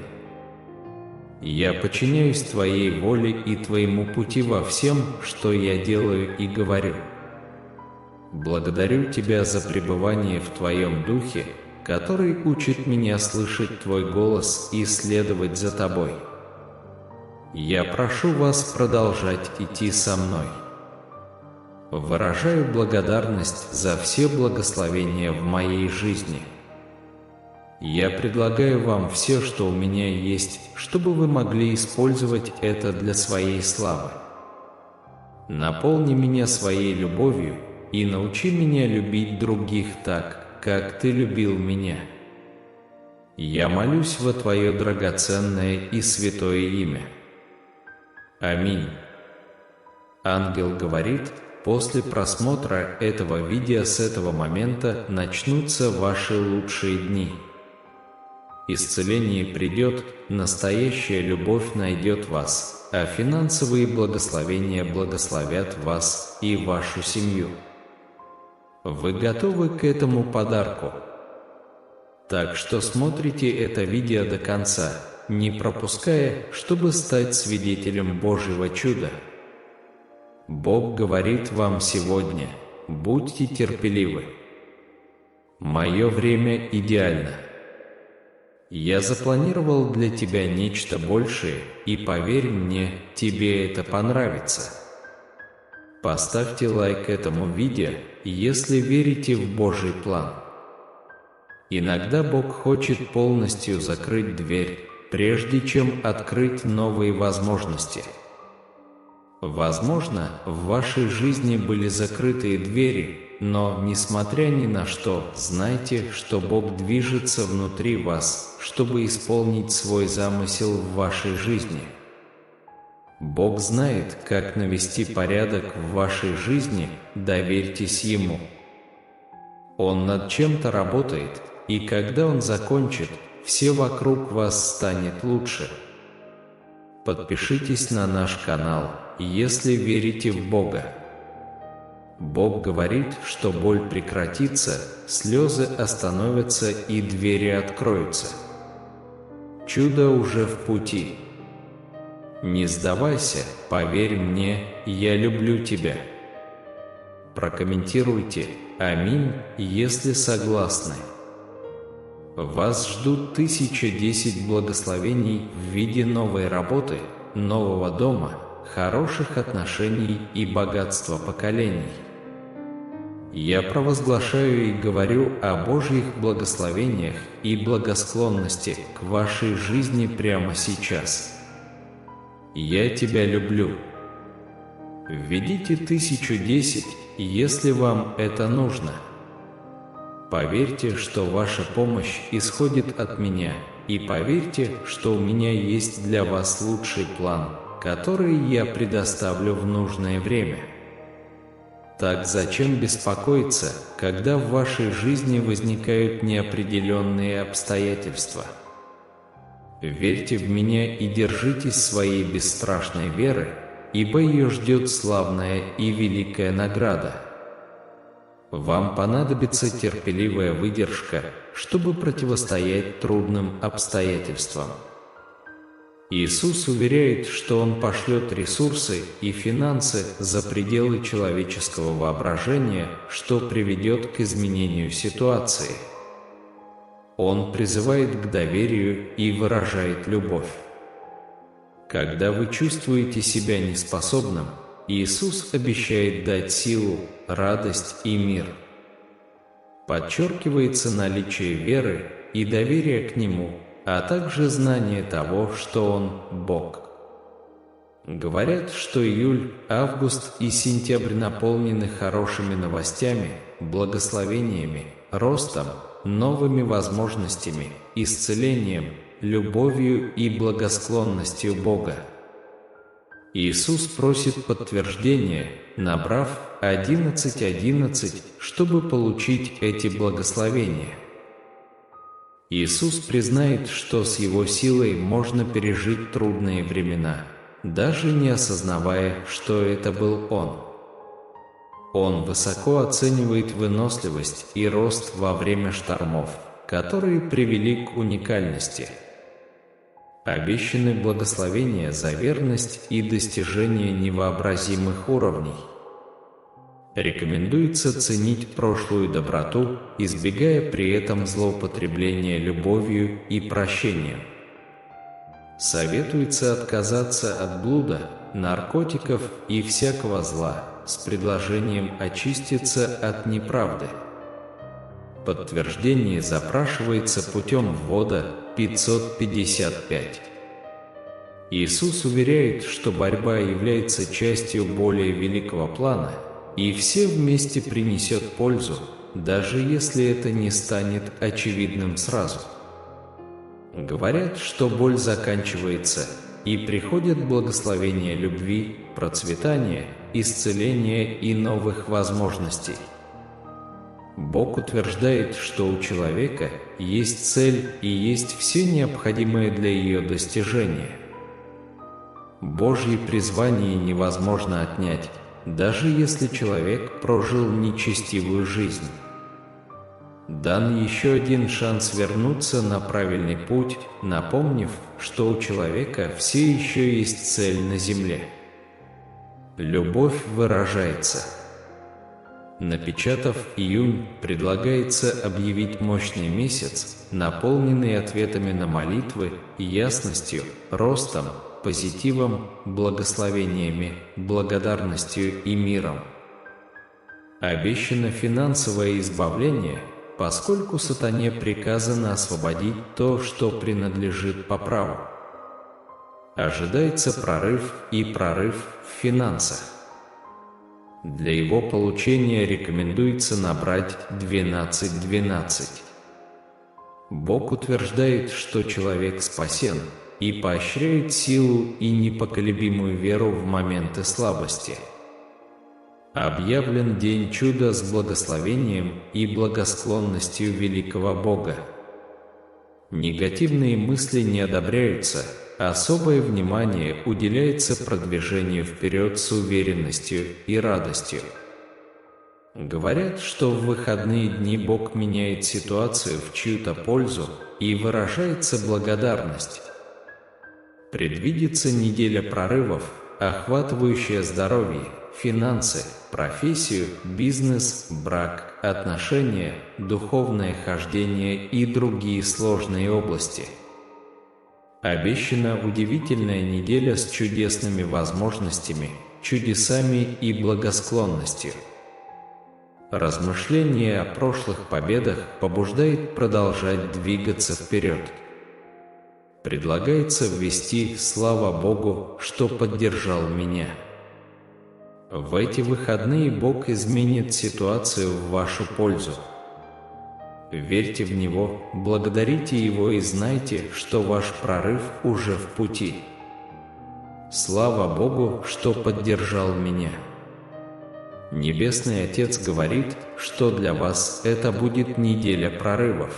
Я подчиняюсь Твоей воле и Твоему пути во всем, что я делаю и говорю. Благодарю Тебя за пребывание в Твоем Духе, который учит меня слышать Твой голос и следовать за Тобой. Я прошу Вас продолжать идти со мной. Выражаю благодарность за все благословения в моей жизни. Я предлагаю Вам все, что у меня есть, чтобы Вы могли использовать это для Своей славы. Наполни меня Своей любовью и научи меня любить других так, как Ты любил меня. Я молюсь во Твое драгоценное и святое имя. Аминь. Ангел говорит, после просмотра этого видео с этого момента начнутся ваши лучшие дни. Исцеление придет, настоящая любовь найдет вас, а финансовые благословения благословят вас и вашу семью. Вы готовы к этому подарку? Так что смотрите это видео до конца, не пропуская, чтобы стать свидетелем Божьего чуда. Бог говорит вам сегодня: будьте терпеливы. Мое время идеально. Я запланировал для тебя нечто большее, и поверь мне, тебе это понравится. Поставьте лайк этому видео, если верите в Божий план. Иногда Бог хочет полностью закрыть дверь, прежде чем открыть новые возможности. Возможно, в вашей жизни были закрытые двери, но, несмотря ни на что, знайте, что Бог движется внутри вас, чтобы исполнить свой замысел в вашей жизни. Бог знает, как навести порядок в вашей жизни, доверьтесь Ему. Он над чем-то работает, и когда Он закончит, все вокруг вас станет лучше. Подпишитесь на наш канал, если верите в Бога. Бог говорит, что боль прекратится, слезы остановятся и двери откроются. Чудо уже в пути. Не сдавайся, поверь мне, я люблю тебя. Прокомментируйте «Аминь», если согласны. Вас ждут 1010 благословений в виде новой работы, нового дома, хороших отношений и богатства поколений. Я провозглашаю и говорю о Божьих благословениях и благосклонности к вашей жизни прямо сейчас. Я тебя люблю. Введите 1010, если вам это нужно. Поверьте, что ваша помощь исходит от меня, и поверьте, что у меня есть для вас лучший план, который я предоставлю в нужное время. Так зачем беспокоиться, когда в вашей жизни возникают неопределенные обстоятельства? Верьте в меня и держитесь своей бесстрашной веры, ибо ее ждет славная и великая награда. Вам понадобится терпеливая выдержка, чтобы противостоять трудным обстоятельствам. Иисус уверяет, что Он пошлет ресурсы и финансы за пределы человеческого воображения, что приведет к изменению ситуации. Он призывает к доверию и выражает любовь. Когда вы чувствуете себя неспособным, Иисус обещает дать силу, радость и мир. Подчеркивается наличие веры и доверия к Нему, а также знание того, что Он – Бог. Говорят, что июль, август и сентябрь наполнены хорошими новостями, благословениями, ростом, новыми возможностями, исцелением, любовью и благосклонностью Бога. Иисус просит подтверждения, набрав 11:11, чтобы получить эти благословения. Иисус признает, что с Его силой можно пережить трудные времена, даже не осознавая, что это был Он. Он высоко оценивает выносливость и рост во время штормов, которые привели к уникальности. Обещаны благословения за верность и достижение невообразимых уровней. Рекомендуется ценить прошлую доброту, избегая при этом злоупотребления любовью и прощением. Советуется отказаться от блуда, наркотиков и всякого зла с предложением очиститься от неправды. Подтверждение запрашивается путем ввода 555. Иисус уверяет, что борьба является частью более великого плана, и все вместе принесет пользу, даже если это не станет очевидным сразу. Говорят, что боль заканчивается, и приходят благословения любви, процветания, исцеления и новых возможностей. Бог утверждает, что у человека есть цель и есть все необходимое для ее достижения. Божье призвание невозможно отнять, даже если человек прожил нечестивую жизнь. Дан еще один шанс вернуться на правильный путь, напомнив, что у человека все еще есть цель на земле. Любовь выражается. Напечатав июнь, предлагается объявить мощный месяц, наполненный ответами на молитвы, ясностью, ростом, позитивом, благословениями, благодарностью и миром. Обещано финансовое избавление, поскольку сатане приказано освободить то, что принадлежит по праву. Ожидается прорыв в финансах. Для его получения рекомендуется набрать 12-12. Бог утверждает, что человек спасен, и поощряет силу и непоколебимую веру в моменты слабости. Объявлен день чуда с благословением и благосклонностью великого Бога. Негативные мысли не одобряются, особое внимание уделяется продвижению вперед с уверенностью и радостью. Говорят, что в выходные дни Бог меняет ситуацию в чью-то пользу и выражается благодарность. Предвидится неделя прорывов, охватывающая здоровье, финансы, профессию, бизнес, брак, отношения, духовное хождение и другие сложные области. Обещана удивительная неделя с чудесными возможностями, чудесами и благосклонностью. Размышление о прошлых победах побуждает продолжать двигаться вперед. Предлагается ввести «Слава Богу, что поддержал меня». В эти выходные Бог изменит ситуацию в вашу пользу. Верьте в Него, благодарите Его и знайте, что ваш прорыв уже в пути. Слава Богу, что поддержал меня. Небесный Отец говорит, что для вас это будет неделя прорывов.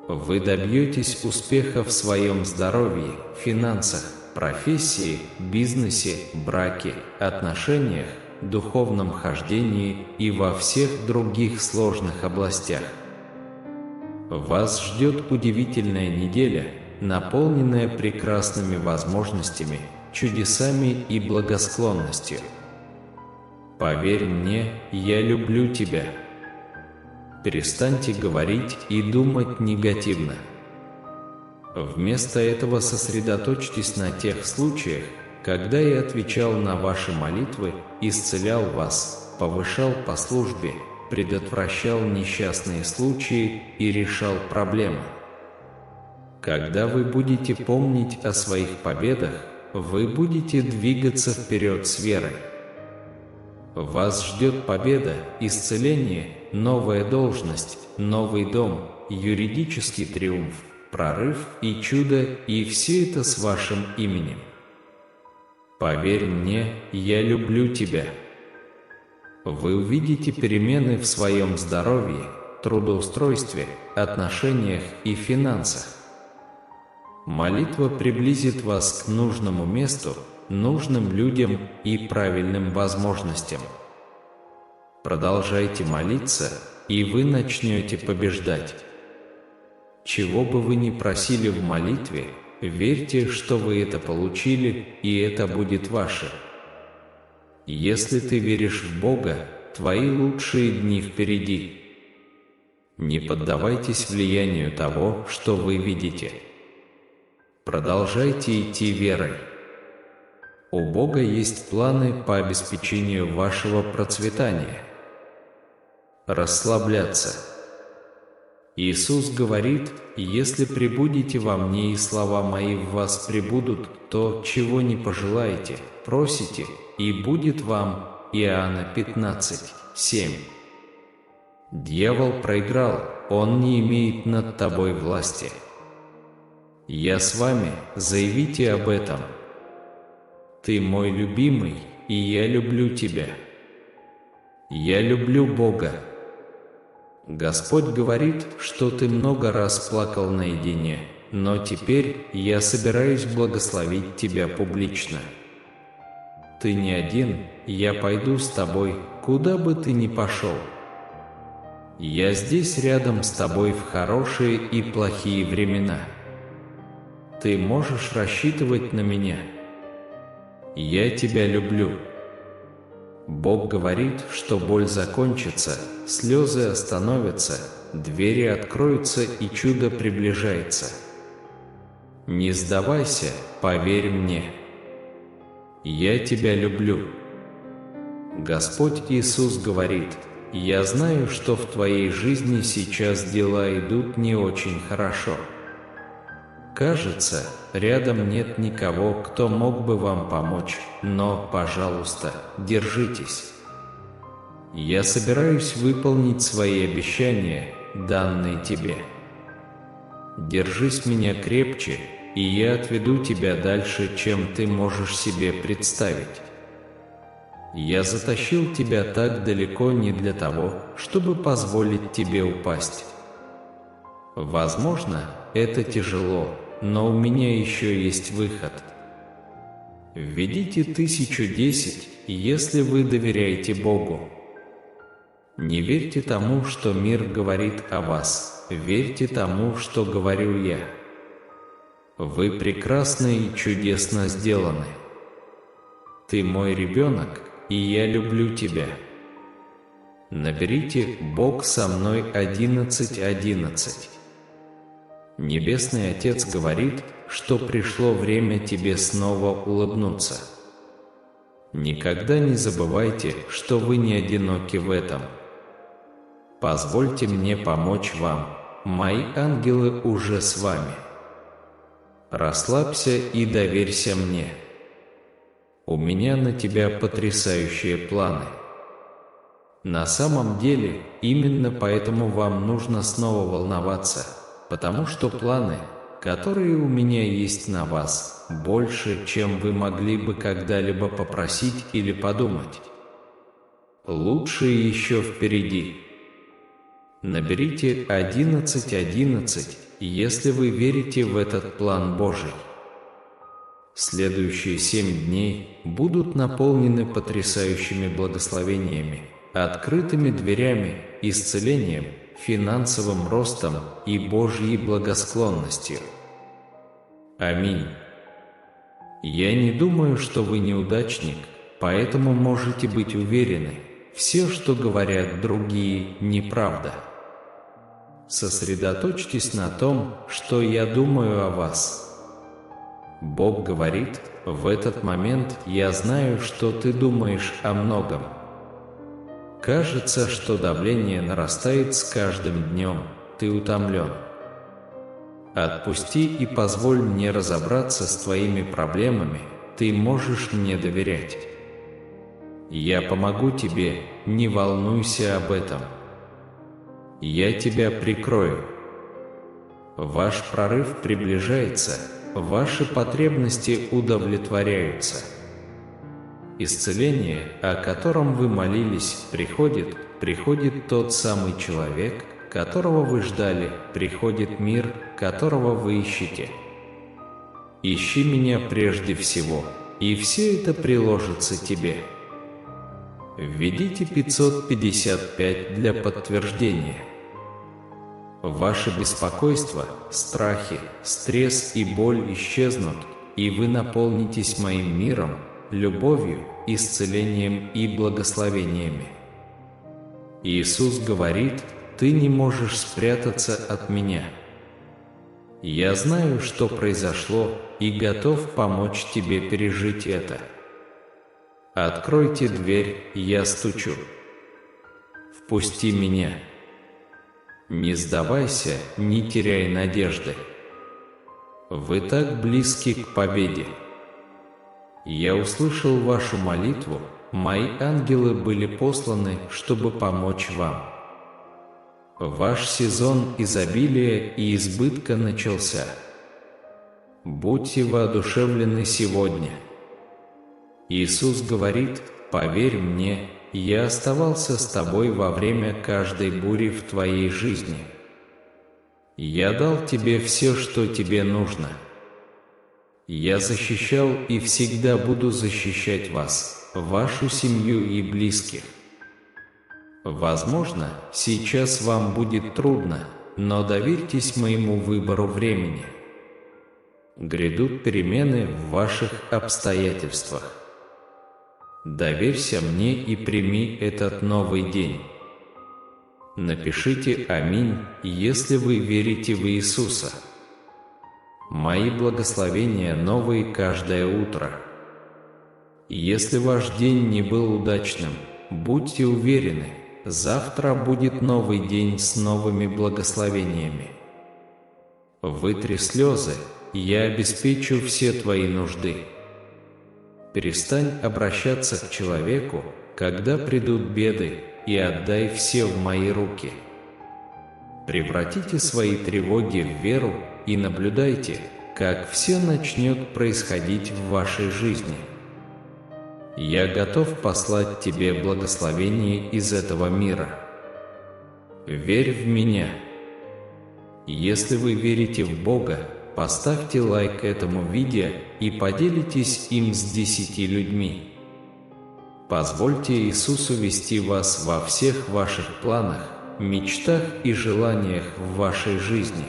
Вы добьетесь успеха в своем здоровье, финансах, профессии, бизнесе, браке, отношениях, духовном хождении и во всех других сложных областях. Вас ждет удивительная неделя, наполненная прекрасными возможностями, чудесами и благосклонностью. Поверь мне, я люблю тебя. Перестаньте говорить и думать негативно. Вместо этого сосредоточьтесь на тех случаях, когда я отвечал на ваши молитвы, исцелял вас, повышал по службе, предотвращал несчастные случаи и решал проблемы. Когда вы будете помнить о своих победах, вы будете двигаться вперед с верой. Вас ждет победа, исцеление, новая должность, новый дом, юридический триумф, прорыв и чудо, и все это с вашим именем. Поверь мне, я люблю тебя. Вы увидите перемены в своем здоровье, трудоустройстве, отношениях и финансах. Молитва приблизит вас к нужному месту, нужным людям и правильным возможностям. Продолжайте молиться, и вы начнете побеждать. Чего бы вы ни просили в молитве, верьте, что вы это получили, и это будет ваше. Если ты веришь в Бога, твои лучшие дни впереди. Не поддавайтесь влиянию того, что вы видите. Продолжайте идти верой. У Бога есть планы по обеспечению вашего процветания. Расслабляться. Иисус говорит: «Если пребудете во мне и слова мои в вас пребудут, то, чего не пожелаете, просите, и будет вам». Иоанна 15:7. Дьявол проиграл, он не имеет над тобой власти. Я с вами, заявите об этом. Ты мой любимый, и я люблю тебя. Я люблю Бога. Господь говорит, что ты много раз плакал наедине, но теперь я собираюсь благословить тебя публично. Ты не один, я пойду с тобой, куда бы ты ни пошел. Я здесь рядом с тобой в хорошие и плохие времена. Ты можешь рассчитывать на меня. Я тебя люблю. Бог говорит, что боль закончится, слезы остановятся, двери откроются и чудо приближается. Не сдавайся, поверь мне. Я тебя люблю. Господь Иисус говорит: «Я знаю, что в твоей жизни сейчас дела идут не очень хорошо. Кажется, рядом нет никого, кто мог бы вам помочь, но, пожалуйста, держитесь. Я собираюсь выполнить свои обещания, данные тебе. Держись меня крепче, и я отведу тебя дальше, чем ты можешь себе представить. Я затащил тебя так далеко не для того, чтобы позволить тебе упасть. Возможно, это тяжело, но у меня еще есть выход. Введите 1010, если вы доверяете Богу. Не верьте тому, что мир говорит о вас, верьте тому, что говорю я. Вы прекрасны и чудесно сделаны. Ты мой ребенок, и я люблю тебя. Наберите «Бог со мной» 1111. Небесный Отец говорит, что пришло время тебе снова улыбнуться. Никогда не забывайте, что вы не одиноки в этом. Позвольте мне помочь вам. Мои ангелы уже с вами. Расслабься и доверься мне. У меня на тебя потрясающие планы. На самом деле, именно поэтому вам нужно снова волноваться, потому что планы, которые у меня есть на вас, больше, чем вы могли бы когда-либо попросить или подумать. Лучшее еще впереди. Наберите 1111, если вы верите в этот план Божий. Следующие 7 дней будут наполнены потрясающими благословениями, открытыми дверями, исцелением, финансовым ростом и Божьей благосклонностью. Аминь. Я не думаю, что вы неудачник, поэтому можете быть уверены, все, что говорят другие, неправда. Сосредоточьтесь на том, что я думаю о вас. Бог говорит: в этот момент я знаю, что ты думаешь о многом. Кажется, что давление нарастает с каждым днем, ты утомлен. Отпусти и позволь мне разобраться с твоими проблемами, ты можешь мне доверять. Я помогу тебе, не волнуйся об этом. Я тебя прикрою. Ваш прорыв приближается, ваши потребности удовлетворяются. Исцеление, о котором вы молились, приходит тот самый человек, которого вы ждали, приходит мир, которого вы ищете. Ищи меня прежде всего, и все это приложится тебе. Введите 555 для подтверждения. Ваше беспокойство, страхи, стресс и боль исчезнут, и вы наполнитесь моим миром, любовью, исцелением и благословениями. Иисус говорит: «Ты не можешь спрятаться от Меня. Я знаю, что произошло, и готов помочь тебе пережить это. Откройте дверь, я стучу. Впусти меня. Не сдавайся, не теряй надежды. Вы так близки к победе. Я услышал вашу молитву, мои ангелы были посланы, чтобы помочь вам. Ваш сезон изобилия и избытка начался. Будьте воодушевлены сегодня. Иисус говорит: «Поверь мне, я оставался с тобой во время каждой бури в твоей жизни. Я дал тебе все, что тебе нужно. Я защищал и всегда буду защищать вас, вашу семью и близких. Возможно, сейчас вам будет трудно, но доверьтесь моему выбору времени. Грядут перемены в ваших обстоятельствах. Доверься мне и прими этот новый день». Напишите «Аминь», если вы верите в Иисуса. Мои благословения новые каждое утро. Если ваш день не был удачным, будьте уверены, завтра будет новый день с новыми благословениями. Вытри слезы, я обеспечу все твои нужды. Перестань обращаться к человеку, когда придут беды, и отдай все в мои руки. Превратите свои тревоги в веру и наблюдайте, как все начнет происходить в вашей жизни. Я готов послать тебе благословение из этого мира. Верь в меня. Если вы верите в Бога, поставьте лайк этому видео и поделитесь им с 10 людьми. Позвольте Иисусу вести вас во всех ваших планах, мечтах и желаниях в вашей жизни.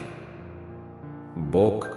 Бог